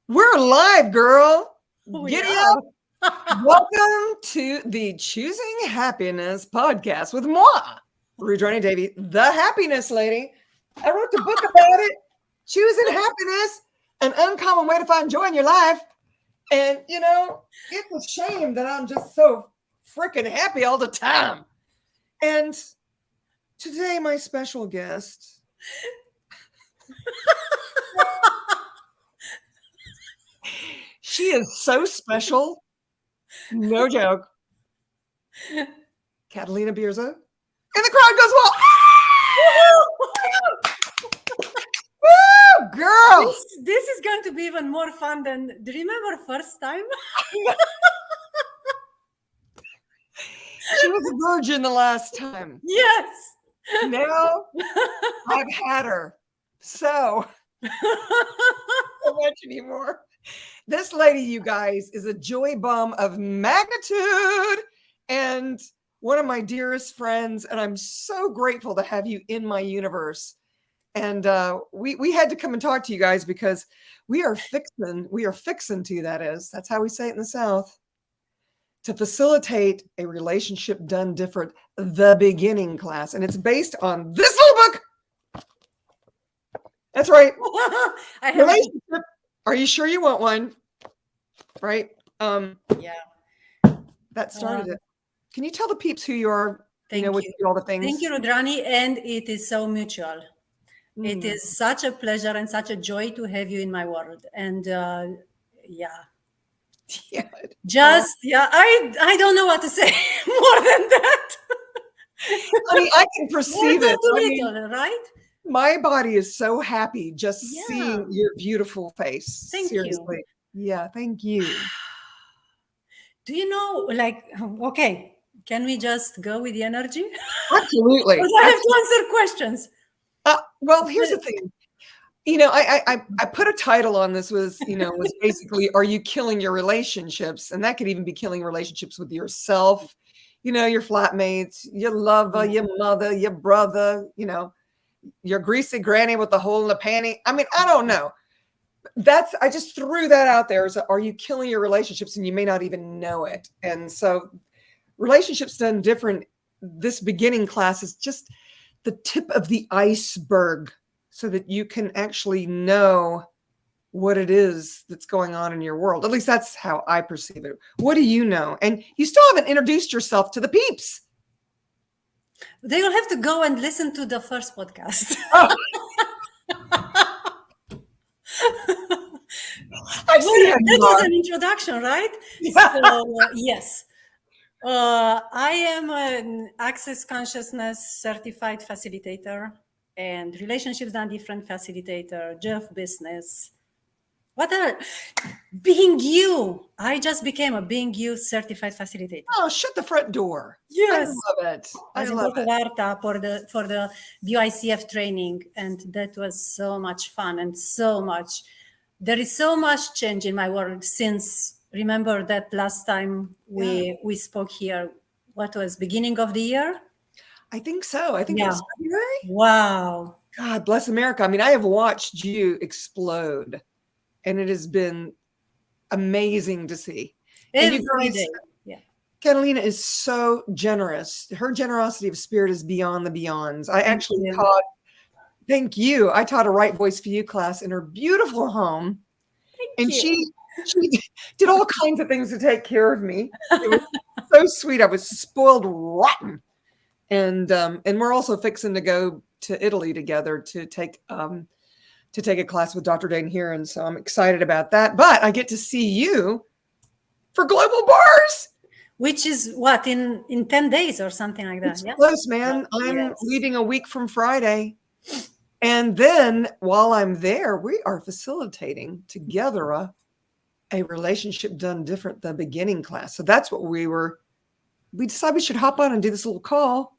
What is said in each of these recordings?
We're live, girl. We Giddy are. up. Welcome to the Choosing Happiness podcast with moi, Rudroni Davy, the happiness lady. I wrote the book about it. Choosing happiness, an uncommon way to find joy in your life. And, it's a shame that I'm just so freaking happy all the time. And today, my special guest. She is so special. No joke. Catalina Bierza. And the crowd goes wild. Woo, girl. This is going to be even more fun than. Do you remember first time? She was a virgin the last time. Yes. Now I've had her. So don't much anymore. This lady, you guys, is a joy bomb of magnitude and one of my dearest friends. And I'm so grateful to have you in my universe. And we had to come and talk to you guys because we are fixing to, that's how we say it in the South, to facilitate a relationship done different, the beginning class. And it's based on this little book. That's right. Relationship. Are you sure you want one? Right? Yeah. That started it. Can you tell the peeps who you are? Thank you. With all the things. Thank you, Rudrani. And it is so mutual. It is such a pleasure and such a joy to have you in my world. And Yeah. I don't know what to say more than that. I mean, I can perceive it. Right? My body is so happy just seeing your beautiful face. Thank Seriously. you. Yeah, thank you. Do you know, okay, can we just go with the energy? Absolutely. Because I have to answer questions. Well, here's the thing. I put a title on this was basically, are you killing your relationships? And that could even be killing relationships with yourself, your flatmates, your lover, your mother, your brother, your greasy granny with the hole in the panty. I mean, I don't know. I just threw that out there. So are you killing your relationships and you may not even know it? And so relationships done different. This beginning class is just the tip of the iceberg so that you can actually know what it is that's going on in your world. At least that's how I perceive it. What do you know? And you still haven't introduced yourself to the peeps. They will have to go and listen to the first podcast. That was an introduction, right? Yeah. So, yes. I am an Access Consciousness certified facilitator and relationships done different facilitator, Jeff Business. Being You. I just became a Being You certified facilitator. Oh, shut the front door. Yes. I love it. I love it. For the BICF training. And that was so much fun and so much. There is so much change in my world since, remember that last time we spoke here, what was beginning of the year? I think so. I think it was February. Wow. God bless America. I mean, I have watched you explode and it has been amazing to see. Every day. Yeah. Catalina is so generous. Her generosity of spirit is beyond the beyonds. I actually taught, thank you. I taught a Right Voice for You class in her beautiful home. She did all kinds of things to take care of me. It was so sweet. I was spoiled rotten. And we're also fixing to go to Italy together to take a class with Dr. Dane here. And so I'm excited about that. But I get to see you for Global Bars. Which is what, in 10 days or something like that? It's close, man. I'm leaving a week from Friday. And then while I'm there, we are facilitating together a relationship done different, the beginning class. So that's what we decided we should hop on and do this little call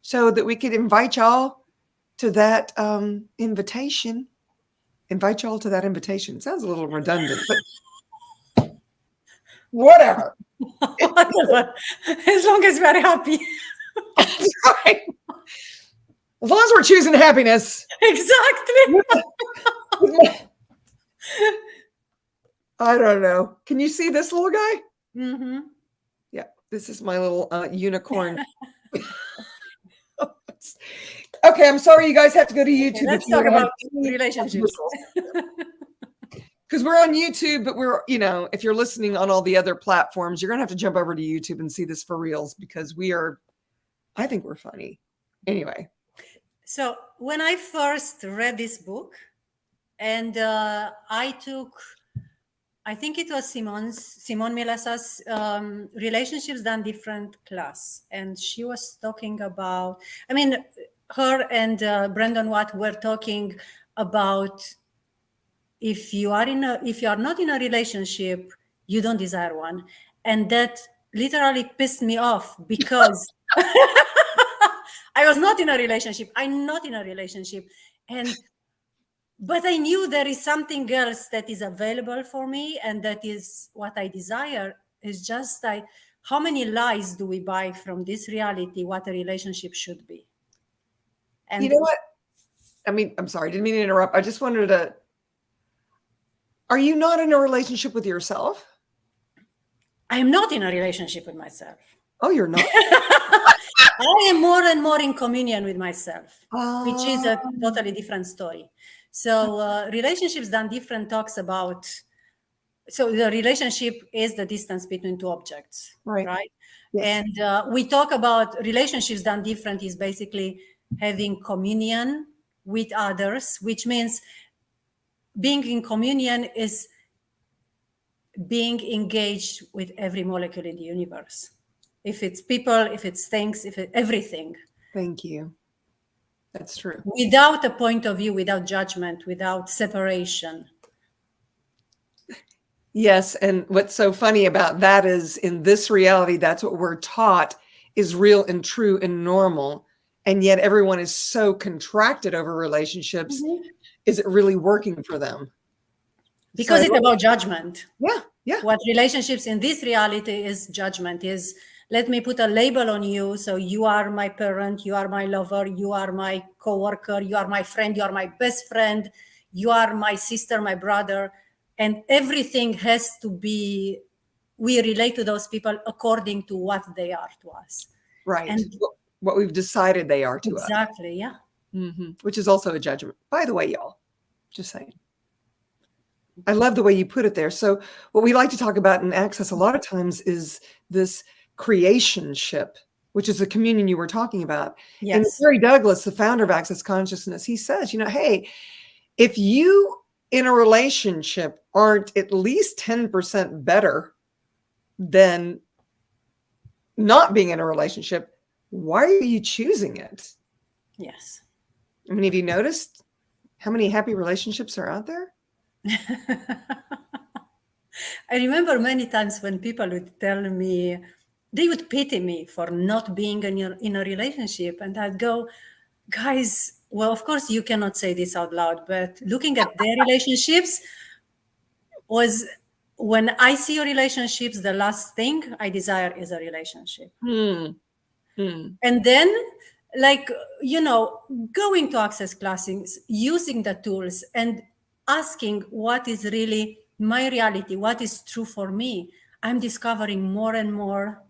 so that we could invite y'all to that invitation. Invite y'all to that invitation. It sounds a little redundant, but whatever. As long as we're happy. That's right. As long as we're choosing happiness. Exactly. I don't know. Can you see this little guy? Mm-hmm. Yeah, this is my little unicorn. Okay, I'm sorry you guys have to go to YouTube. Let's if you talk want to have about any relationships. because we're on YouTube, but we're, if you're listening on all the other platforms, you're going to have to jump over to YouTube and see this for reals because I think we're funny. Anyway. So when I first read this book, and I think it was Simone Milasa's Relationships Done Different class. And she was talking about, her and Brandon Watt were talking about if you are not in a relationship, you don't desire one. And that literally pissed me off because I was not in a relationship. I'm not in a relationship. But I knew there is something else that is available for me, and that is what I desire. Is just like, how many lies do we buy from this reality, what a relationship should be? And you know what? I'm sorry, didn't mean to interrupt. I just wanted to, are you not in a relationship with yourself? I am not in a relationship with myself. Oh, you're not? I am more and more in communion with myself, which is a totally different story. So Relationships Done Different talks about, so the relationship is the distance between two objects, right? Yes. And we talk about Relationships Done Different is basically having communion with others, which means being in communion is being engaged with every molecule in the universe. If it's people, if it's things, if it's everything. Thank you. That's true. Without a point of view, without judgment, without separation. Yes. And what's so funny about that is in this reality, that's what we're taught is real and true and normal. And yet everyone is so contracted over relationships. Mm-hmm. Is it really working for them? Because it's about judgment. Yeah. Yeah. What relationships in this reality is judgment, is let me put a label on you. So you are my parent, you are my lover, you are my coworker, you are my friend, you are my best friend, you are my sister, my brother. And everything has to be, we relate to those people according to what they are to us. Right. And what we've decided they are to us. Exactly. Yeah. Mm-hmm. Which is also a judgment. By the way, y'all, just saying. I love the way you put it there. So what we like to talk about in Access a lot of times is this creationship, which is the communion you were talking about. Yes. And Gary Douglas, the founder of Access Consciousness, he says, hey, if you in a relationship aren't at least 10% better than not being in a relationship, why are you choosing it? Yes. I mean, have you noticed how many happy relationships are out there? I remember many times when people would tell me, they would pity me for not being in a relationship. And I'd go, guys, well, of course you cannot say this out loud, but looking at their relationships was, when I see your relationships, the last thing I desire is a relationship. And then, going to Access classes, using the tools and asking what is really my reality, what is true for me, I'm discovering more and more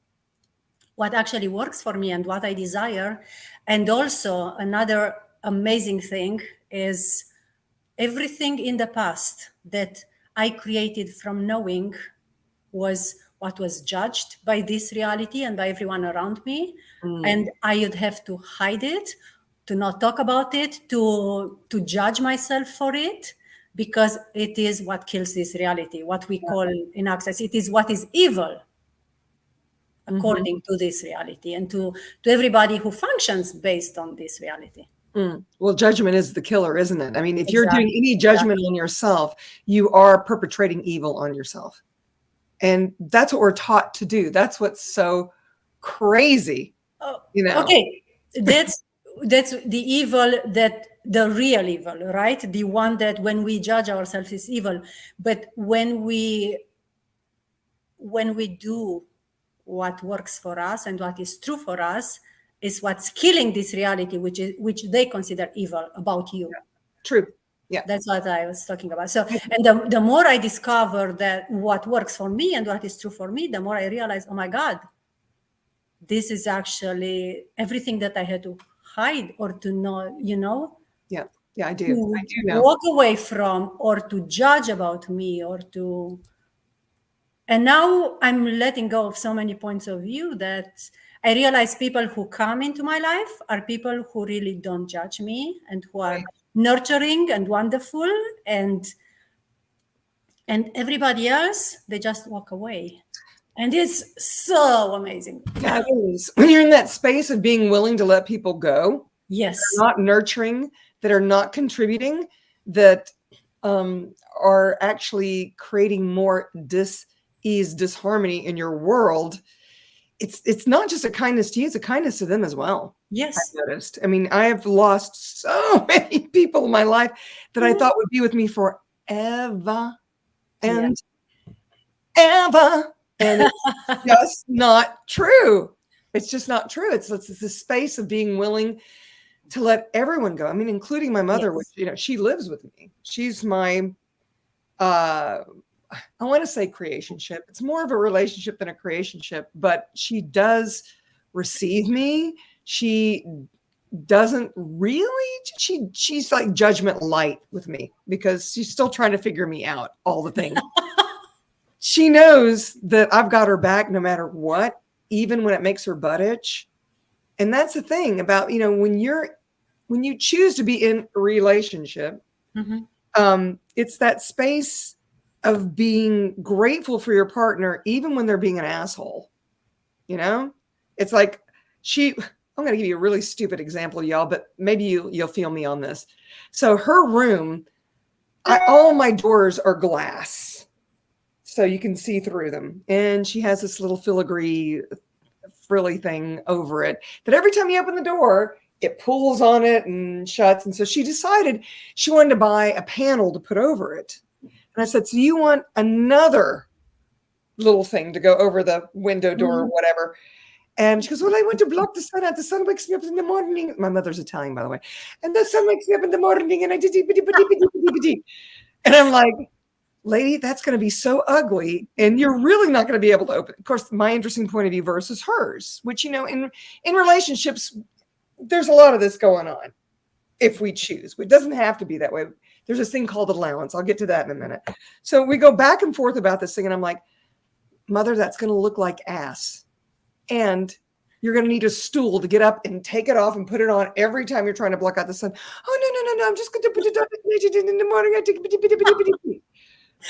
what actually works for me and what I desire. And also another amazing thing is everything in the past that I created from knowing was what was judged by this reality and by everyone around me. And I would have to hide it, to not talk about it, to judge myself for it, because it is what kills this reality, what we call in Access, it is what is evil according to this reality and to everybody who functions based on this reality. Well, judgment is the killer, isn't it? I mean, if you're doing any judgment on yourself, you are perpetrating evil on yourself. And that's what we're taught to do. That's what's so crazy. Okay, that's the evil, that the real evil, right? The one that when we judge ourselves is evil. But when we do what works for us and what is true for us, is what's killing this reality, which they consider evil about you. True. Yeah. That's what I was talking about. So, and the more I discover that what works for me and what is true for me, the more I realize, oh my God, this is actually everything that I had to hide or to know, Yeah. Yeah, I do. to I do know. walk away from or to judge about me or to. And now I'm letting go of so many points of view that I realize people who come into my life are people who really don't judge me and who are Right. nurturing and wonderful, and everybody else, they just walk away. And it's so amazing. Yeah, it is. When you're in that space of being willing to let people go, Yes. not nurturing, that are not contributing, that are actually creating more dis-ease, disharmony in your world. It's not just a kindness to you, it's a kindness to them as well. Yes. I've noticed. I mean, I have lost so many people in my life that I thought would be with me forever and ever. And it's just not true. It's just not true. It's the space of being willing to let everyone go. I mean, including my mother, which, she lives with me. She's my, I want to say creationship. It's more of a relationship than a creationship, but she does receive me. She doesn't really, she's like judgment light with me because she's still trying to figure me out, all the things. She knows that I've got her back no matter what, even when it makes her butt itch. And that's the thing about, when you choose to be in a relationship, it's that space of being grateful for your partner, even when they're being an asshole. It's like I'm going to give you a really stupid example, y'all, but maybe you'll feel me on this. So her room, all my doors are glass, so you can see through them. And she has this little filigree frilly thing over it that every time you open the door, it pulls on it and shuts. And so she decided she wanted to buy a panel to put over it. And I said, so you want another little thing to go over the window door or whatever? And she goes, well, I want to block the sun out. The sun wakes me up in the morning. My mother's Italian, by the way. And the sun wakes me up in the morning and I did. And I'm like, lady, that's going to be so ugly. And you're really not going to be able to open. Of course, my interesting point of view versus hers, which, in relationships, there's a lot of this going on if we choose. It doesn't have to be that way. There's this thing called allowance. I'll get to that in a minute. So we go back and forth about this thing. And I'm like, mother, that's going to look like ass. And you're going to need a stool to get up and take it off and put it on every time you're trying to block out the sun. Oh, no. I'm just going to put it on in the morning.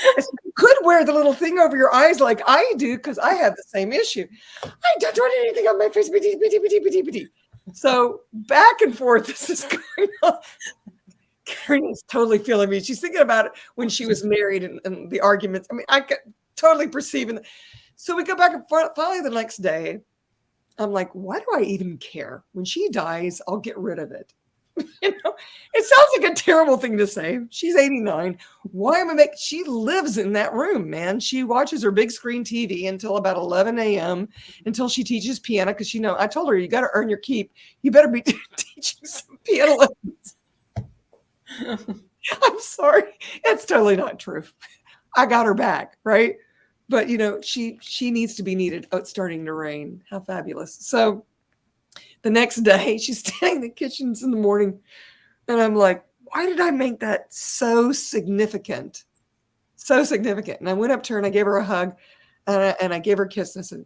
You could wear the little thing over your eyes like I do because I have the same issue. I don't want anything on my face. So back and forth, this is going on. Karen is totally feeling me. She's thinking about it when she was married and the arguments. I mean, I could totally perceive. So we go back and forth. Finally, the next day, I'm like, why do I even care? When she dies, I'll get rid of it. It sounds like a terrible thing to say. She's 89. Why am I making? She lives in that room, man. She watches her big screen TV until about 11 a.m. until she teaches piano because I told her, you got to earn your keep. You better be teaching some piano lessons. I'm sorry. It's totally not true. I got her back, right? But, she needs to be needed. Oh, it's starting to rain. How fabulous. So the next day, she's standing in the kitchens in the morning, and I'm like, why did I make that so significant? So significant. And I went up to her, and I gave her a hug, and I gave her a kiss, and I said,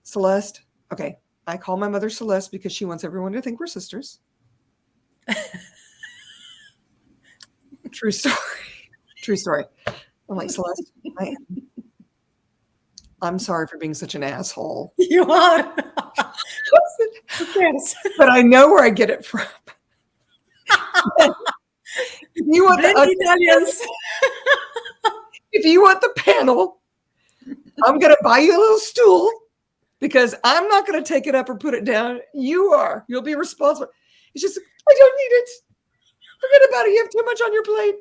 Celeste, okay, I call my mother Celeste because she wants everyone to think we're sisters. True story. I'm like, Celeste, I'm sorry for being such an asshole. You are. Who cares? But I know where I get it from. If you want Italians. If you want the panel, I'm going to buy you a little stool because I'm not going to take it up or put it down. You are. You'll be responsible. It's just, I don't need it. Forget about it. You have too much on your plate.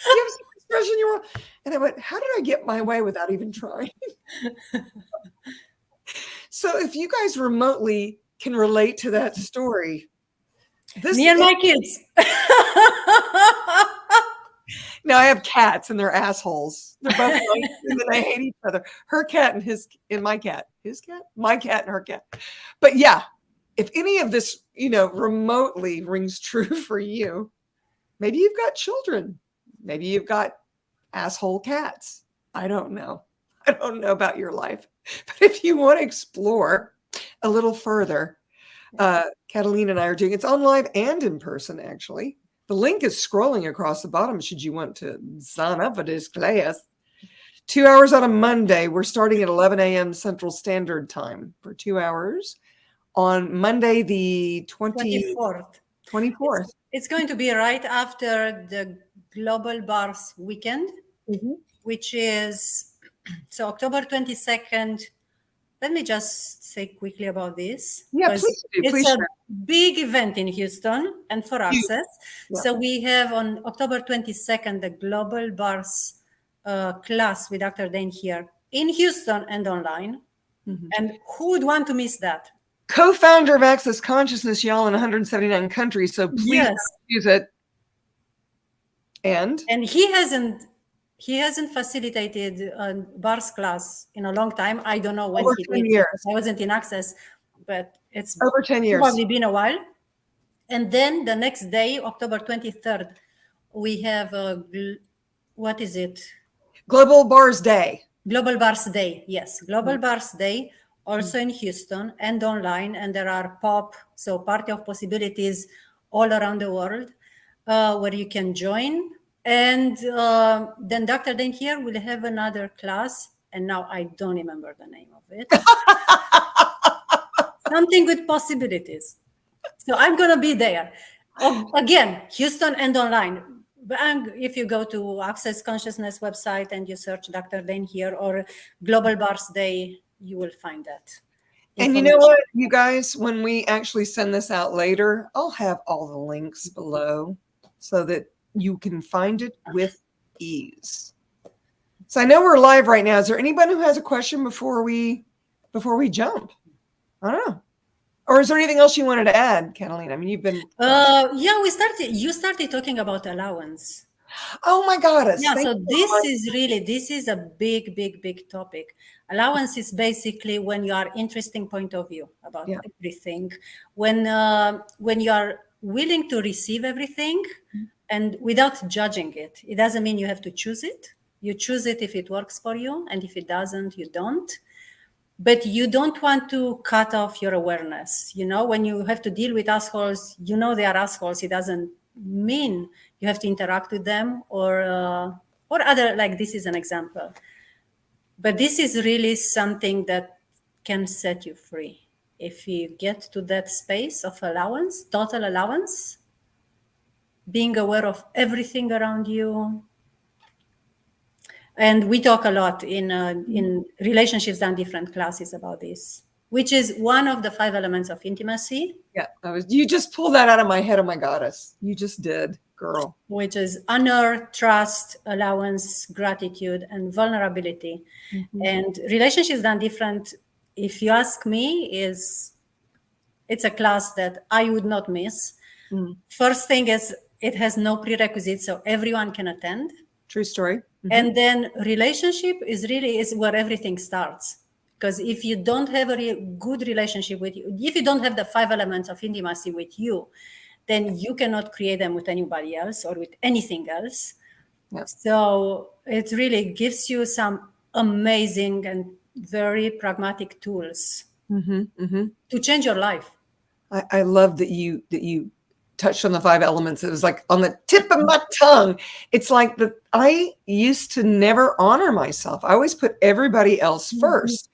You have so much stress in your world. And I went, how did I get my way without even trying? So if you guys remotely can relate to that story, This Me and my kids. now I have cats and they're assholes. They're both nice and then they hate each other. Her cat and my cat. His cat? My cat and her cat. But yeah, if any of this, remotely rings true for you, maybe you've got children. Maybe you've got asshole cats. I don't know. I don't know about your life. But if you want to explore a little further, Catalina and I are doing it's on live and in person, actually. The link is scrolling across the bottom should you want to sign up for this class. 2 hours on a Monday. We're starting at 11 a.m. Central Standard Time for 2 hours on Monday, the 24th. 24th. It's going to be right after the Global Bars Weekend, which is so October 22nd. Let me just say quickly about this. Yeah, please do. It's Please a share. big event in Houston and for Access. Yeah. So we have on October 22nd, the Global Bars class with Dr. Dane here in Houston and online. And who would want to miss that? Co-founder of Access Consciousness, y'all, in 179 countries. So please use it. And he hasn't facilitated a bars class in a long time. I don't know when over he 10 did. years. I wasn't in Access, but it's Over 10 years. Probably been a while. And then the next day, October 23rd, we have what is it? Global Bars Day. Global Bars Day. Yes, Global Bars Day, also in Houston and online. And there are so Party of Possibilities all around the world where you can join. And then Dr. Dane here will have another class. And now I don't remember the name of it. Something with possibilities. So I'm going to be there. Again, Houston and online. And if you go to Access Consciousness website and you search Dr. Dane here or Global Bars Day, you will find that. And you know what, you guys, when we actually send this out later, I'll have all the links below so that you can find it with ease. So I know we're live right now. Is there anybody who has a question before we jump? I don't know. Or is there anything else you wanted to add, Catalina? I mean, you've been... you started talking about allowance. Oh my goddess. Yeah, so this is a big, big, big topic. Allowance is basically when you are interesting point of view about everything. When you are willing to receive everything and without judging it. It doesn't mean you have to choose it. You choose it if it works for you, and if it doesn't, you don't. But you don't want to cut off your awareness. When you have to deal with assholes, they are assholes. It doesn't mean you have to interact with them or other, like this is an example. But this is really something that can set you free. If you get to that space of allowance, total allowance, being aware of everything around you. And we talk a lot in relationships and different classes about this, which is one of the 5 elements of intimacy. Yeah, you just pulled that out of my head. Oh my goddess. You just did, girl. Which is honor, trust, allowance, gratitude, and vulnerability. And relationships done different, if you ask me, it's a class that I would not miss. First thing is it has no prerequisites, so everyone can attend. True story. And then relationship is where everything starts. Because if you don't have a good relationship with you, if you don't have the 5 elements of intimacy with you, then you cannot create them with anybody else or with anything else. Yep. So it really gives you some amazing and very pragmatic tools to change your life. I love that you touched on the 5 elements. It was like on the tip of my tongue. It's like I used to never honor myself. I always put everybody else first.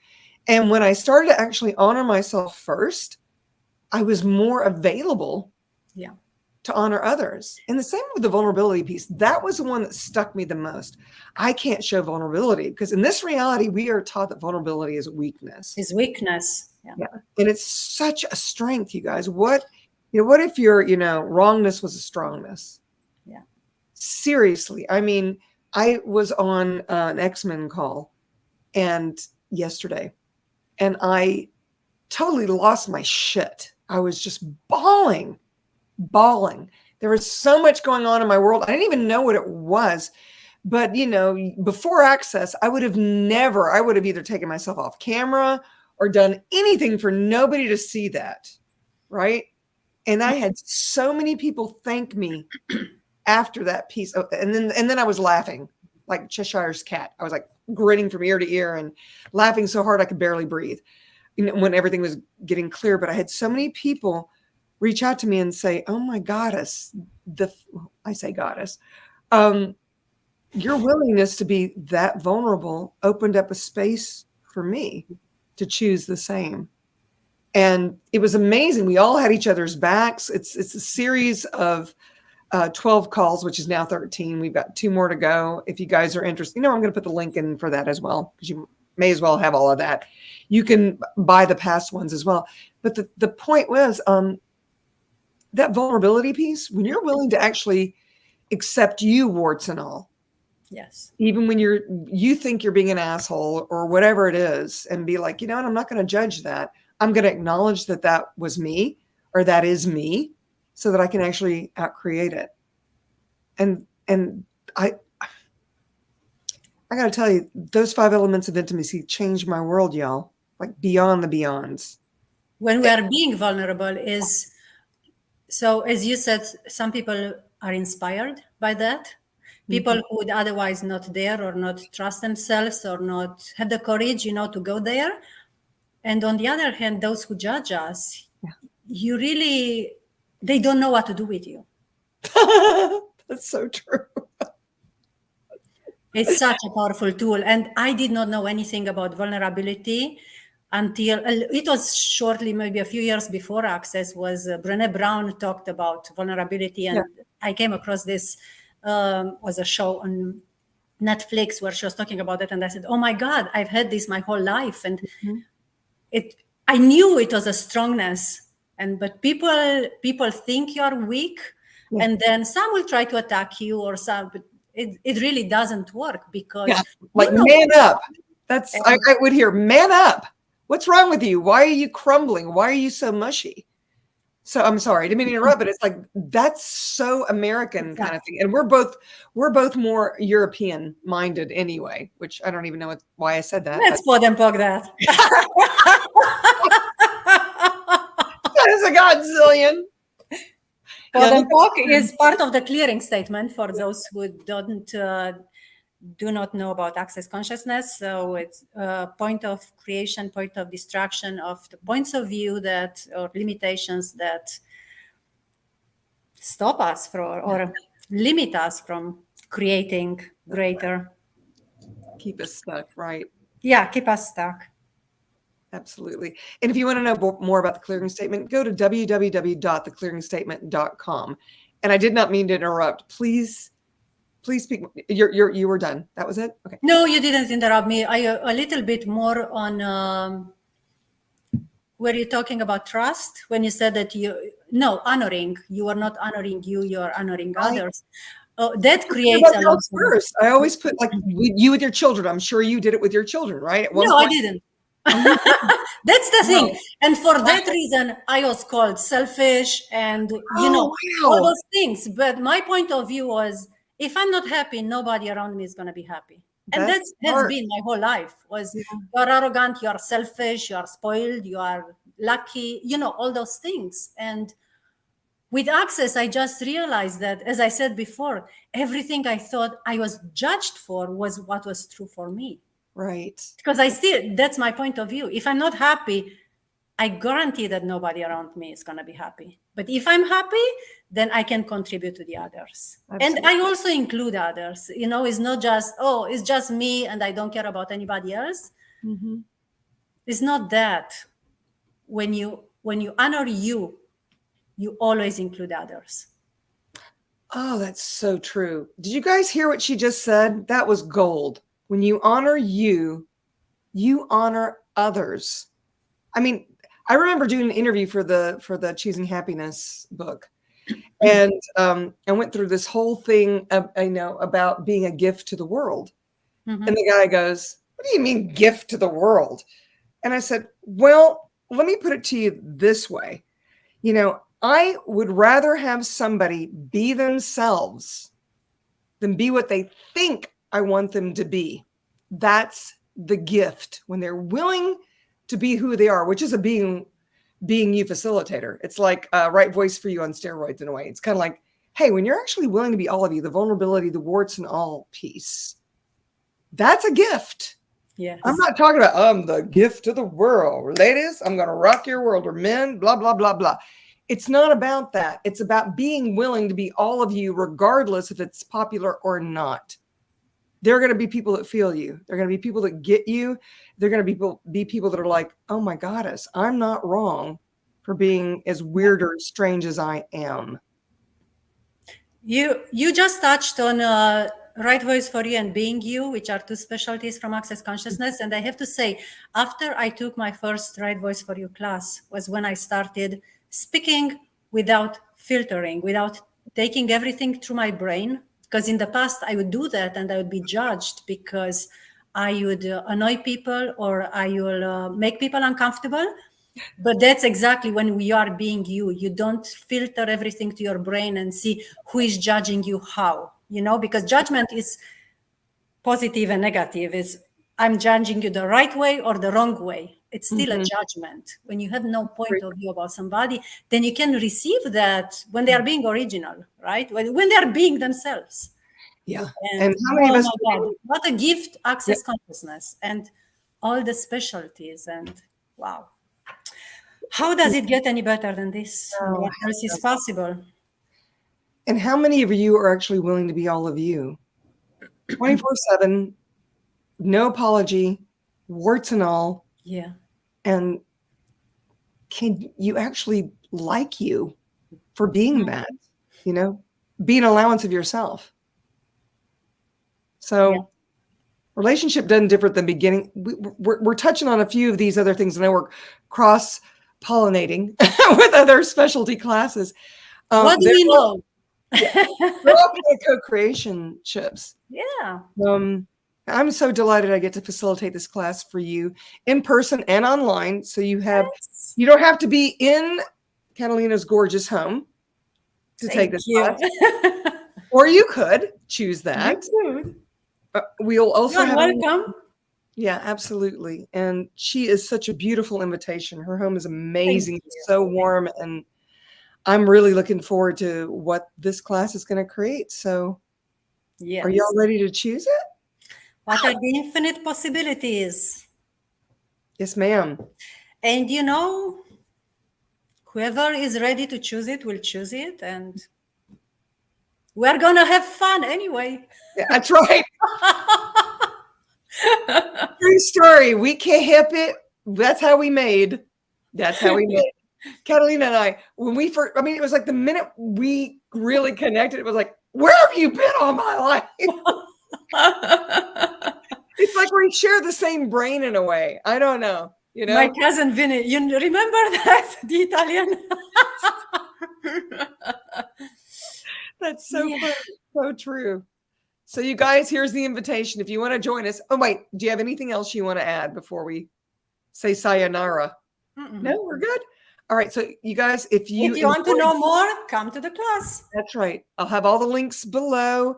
And when I started to actually honor myself first, I was more available to honor others. And the same with the vulnerability piece. That was the one that stuck me the most. I can't show vulnerability because in this reality, we are taught that vulnerability is weakness. Is weakness. Yeah. And it's such a strength, you guys. What if your, wrongness was a strongness? Yeah. Seriously. I mean, I was on an X-Men call yesterday, and I totally lost my shit. I was just bawling bawling. There was so much going on in my world. I didn't even know what it was. But, before Access, I would have either taken myself off camera or done anything for nobody to see that. Right. And I had so many people thank me after that piece. And then I was laughing like Cheshire's cat. I was like grinning from ear to ear and laughing so hard I could barely breathe, when everything was getting clear. But I had so many people reach out to me and say, "Oh my goddess," I say goddess, your willingness to be that vulnerable opened up a space for me to choose the same. And it was amazing. We all had each other's backs. It's a series of 12 calls, which is now 13. We've got 2 more to go. If you guys are interested, I'm going to put the link in for that as well, because you may as well have all of that. You can buy the past ones as well. But the point was that vulnerability piece, when you're willing to actually accept you, warts and all. Yes. Even when you think you're being an asshole or whatever it is, and be like, I'm not going to judge that. I'm going to acknowledge that was me, or that is me, so that I can actually create it. And I got to tell you, those 5 elements of intimacy changed my world, y'all, like beyond the beyonds. When we are being vulnerable so as you said, some people are inspired by that. People who would otherwise not dare or not trust themselves or not have the courage, to go there. And on the other hand, those who judge us, they don't know what to do with you. That's so true. It's such a powerful tool. And I did not know anything about vulnerability until it was shortly, maybe a few years before Access, was Brené Brown talked about vulnerability. And I came across this, was a show on Netflix where she was talking about it. And I said, oh my God, I've had this my whole life. And I knew it was a strongness, but people think you're weak, and then some will try to attack you, or some. But it really doesn't work, because man up. That's I would hear, man up. What's wrong with you? Why are you crumbling? Why are you so mushy? So I'm sorry, I didn't mean to interrupt, but it's like, that's so American kind of thing. And we're both more European minded anyway, which I don't even know why I said that. Let's put and poke that. That is a godzillion. Poke is part of the clearing statement for those who do not know about Access Consciousness. So it's a point of creation, point of destruction of the points of view or limitations that stop us or limit us from creating greater. Keep us stuck, right? Yeah, keep us stuck. Absolutely. And if you want to know more about the clearing statement, go to www.theclearingstatement.com. And I did not mean to interrupt. Please speak. You were done. That was it? Okay. No, you didn't interrupt me. A little bit more on were you talking about trust when you said that honoring. You are not honoring you are honoring others. That creates a lot first. I always put you with your children. I'm sure you did it with your children, right? No, I didn't. That's the thing. And for that reason, I was called selfish and, all those things. But my point of view was, if I'm not happy, nobody around me is going to be happy. And that has been my whole life, was you're arrogant, you're selfish, you're spoiled, you are lucky, all those things. And with Access, I just realized that, as I said before, everything I thought I was judged for was what was true for me. Right. Because that's my point of view. If I'm not happy, I guarantee that nobody around me is going to be happy. But if I'm happy, then I can contribute to the others. Absolutely. And I also include others. It's not just, it's just me and I don't care about anybody else. Mm-hmm. It's not that. When you honor you always include others. Oh, that's so true. Did you guys hear what she just said? That was gold. When you honor you honor others. I mean, I remember doing an interview for the Choosing Happiness book, and I went through this whole thing, about being a gift to the world. Mm-hmm. And the guy goes, "What do you mean gift to the world?" And I said, "Well, let me put it to you this way. I would rather have somebody be themselves than be what they think I want them to be. That's the gift when they're willing to be who they are, which is a being you facilitator. It's like right voice for you on steroids in a way. It's kind of like, hey, when you're actually willing to be all of you, the vulnerability, the warts and all piece, that's a gift. Yes. I'm not talking about, I'm the gift of the world. Ladies, I'm going to rock your world, or men, blah, blah, blah, blah. It's not about that. It's about being willing to be all of you, regardless if it's popular or not. There are going to be people that feel you. There are going to be people that get you. They're going to be people that are like, oh my goddess, I'm not wrong for being as weird or strange as I am. You just touched on right voice for you and being you, which are two specialties from Access Consciousness. And I have to say, after I took my first right voice for you class was when I started speaking without filtering, without taking everything through my brain. Because in the past, I would do that and I would be judged because I would annoy people or I will make people uncomfortable. But that's exactly when we are being you. You don't filter everything to your brain and see who is judging you how, because judgment is positive and negative. Is I'm judging you the right way or the wrong way. It's still a judgment. When you have no point of view about somebody, then you can receive that when they are being original, right? When they are being themselves. Yeah. And how many of us? God, what a gift, Access Consciousness and all the specialties. And wow. How does it get any better than this? What else is possible? And how many of you are actually willing to be all of you? 24/7, no apology, warts and all. Yeah. And can you actually like you for being that, be an allowance of yourself. So relationship doesn't differ than beginning. We're touching on a few of these other things. And I work cross-pollinating with other specialty classes. What do we know? We're open to co-creation ships. Yeah. I'm so delighted I get to facilitate this class for you in person and online. So you don't have to be in Catalina's gorgeous home to take this class. Or you could choose that. We'll also have welcome. Yeah, absolutely. And she is such a beautiful invitation. Her home is amazing, so warm, and I'm really looking forward to what this class is going to create. So are y'all ready to choose it? What are the infinite possibilities? Yes, ma'am. And whoever is ready to choose it will choose it. And we're going to have fun anyway. Yeah, that's right. True story. We can't help it. That's how we made. Catalina and I, when we first, it was like the minute we really connected, it was like, where have you been all my life? It's like we share the same brain in a way. I don't know. My cousin Vinny, you remember that? The Italian? That's so funny. So true. So you guys, here's the invitation. If you want to join us. Oh, wait. Do you have anything else you want to add before we say sayonara? No, we're good. All right. So you guys, if you want to know more, come to the class. That's right. I'll have all the links below.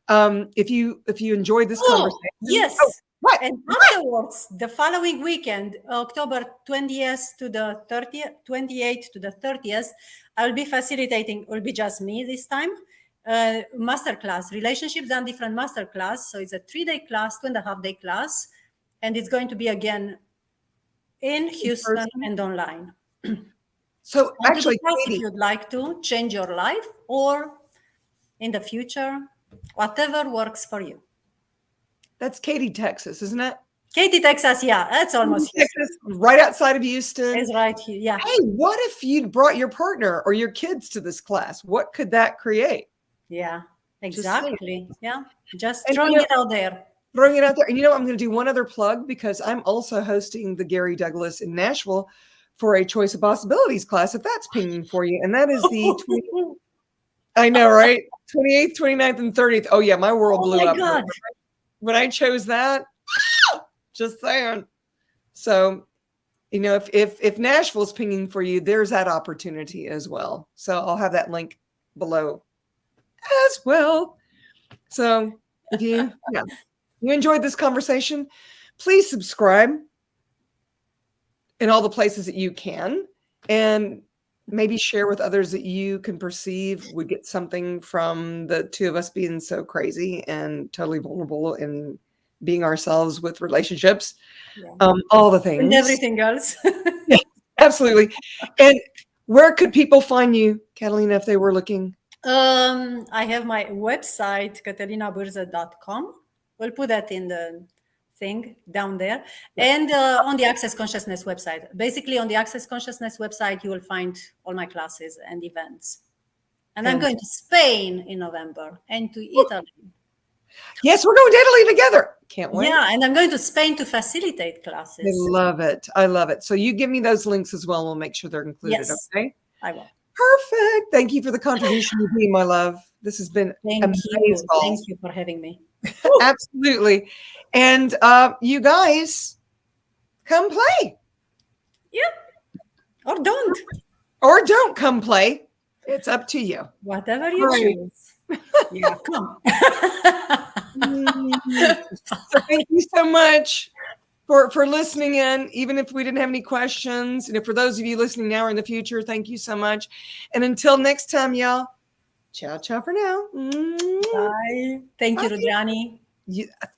If you enjoyed this conversation. Yes. Oh, what? And afterwards, the following weekend, October 20th to the 30th, 28th to the 30th, I'll be facilitating, will be just me this time, masterclass, Relationships Done Different masterclass. So it's a 3-day class, 2.5-day class. And it's going to be again in Houston and online. So actually, if you'd like to change your life or in the future, whatever works for you. That's Katy, Texas, isn't it? Katy, Texas. Yeah, that's almost Texas, right outside of Houston. It's right here. Yeah. Hey, what if you'd brought your partner or your kids to this class? What could that create? Yeah, exactly. Just throwing it out there. Throwing it out there. And I'm going to do one other plug because I'm also hosting the Gary Douglas in Nashville for a Choice of Possibilities class, if that's pinging for you. And that is the I know, right? 28th, 29th, and 30th. Oh, yeah, my world blew up. God. When I chose that, just saying. So you know, if Nashville's pinging for you, there's that opportunity as well. So I'll have that link below as well. So if you enjoyed this conversation, please subscribe in all the places that you can, and maybe share with others that you can perceive would get something from the two of us being so crazy and totally vulnerable and being ourselves with relationships, all the things. And everything else. Yeah, absolutely. And where could people find you, Catalina, if they were looking? I have my website, catalinaburza.com. We'll put that in the thing down there. And on the Access Consciousness website. Basically, on the Access Consciousness website, you will find all my classes and events. And I'm going to Spain in November and to Italy. Yes, we're going to Italy together. Can't wait. Yeah, and I'm going to Spain to facilitate classes. I love it. I love it. So you give me those links as well. We'll make sure they're included. Yes, okay. I will. Perfect. Thank you for the contribution you gave, my love. This has been amazing. Thank you for having me. Absolutely. And you guys come play. Yeah. Or don't. Or don't come play. It's up to you. Whatever you choose. Yeah, come. So thank you so much for listening in, even if we didn't have any questions. And for those of you listening now or in the future, thank you so much. And until next time, y'all, ciao, ciao for now. Bye. Thank you, Rudrani.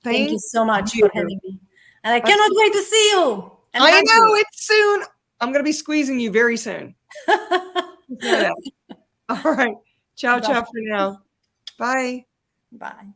Thank you so much for having me. And I cannot wait to see you. I know, it's soon. I'm going to be squeezing you very soon. All right. Ciao, ciao for now. Bye. Bye.